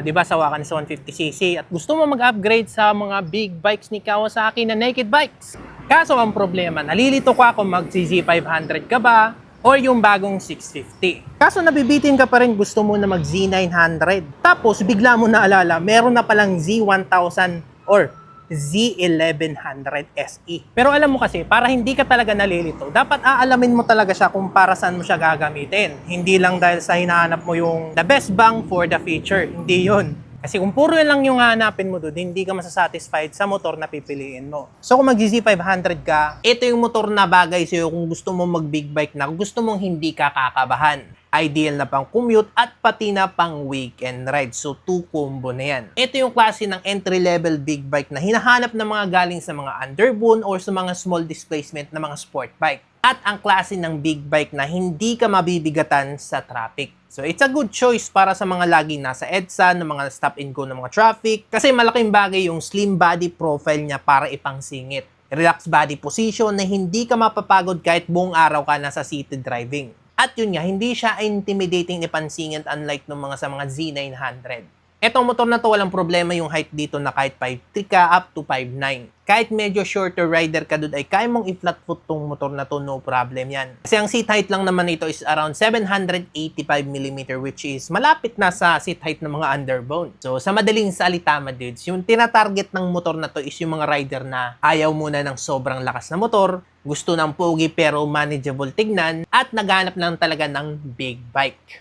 Di ba sawa ka na sa 150cc at gusto mo mag-upgrade sa mga big bikes ni Kawasaki na naked bikes. Kaso ang problema, nalilito ka kung mag-Z500 ka ba o yung bagong 650. Kaso nabibitin ka pa rin, gusto mo na mag-Z900. Tapos bigla mo naalala, meron na palang Z1000 or Z1100 SE. Pero alam mo kasi, para hindi ka talaga nalilito, dapat aalamin mo talaga siya kung para saan mo siya gagamitin. Hindi lang dahil sa hinahanap mo yung the best bang for the future. Hindi yun. Kasi kung puro yan lang yung hahanapin mo doon, hindi ka masasatisfied sa motor na pipiliin mo. So kung mag-Z500 ka, ito yung motor na bagay sa'yo kung gusto mong mag-big bike na, kung gusto mong hindi ka kakabahan. Ideal na pang commute at pati na pang weekend ride. So, 2 combo na yan. Ito yung klase ng entry-level big bike na hinahanap ng mga galing sa mga underbone or sa mga small displacement na mga sport bike. At ang klase ng big bike na hindi ka mabibigatan sa traffic. So, it's a good choice para sa mga laging nasa EDSA, ng mga stop and go ng mga traffic. Kasi malaking bagay yung slim body profile niya para ipangsingit. Relaxed body position na hindi ka mapapagod kahit buong araw ka nasa seated driving. At yun nga, hindi siya intimidating ni pansingit unlike ng mga sa mga Z900. Etong motor na to, walang problema yung height dito na kahit 5'3 ka up to 5'9. Kahit medyo shorter rider ka doon ay kaya mong i-flat foot tong motor na to, no problem yan. Kasi ang seat height lang naman nito is around 785mm which is malapit na sa seat height ng mga underbone. So sa madaling salita dudes, yung tinatarget ng motor na to is yung mga rider na ayaw muna ng sobrang lakas na motor, gusto ng pogi pero manageable tignan, at naghanap lang talaga ng big bike.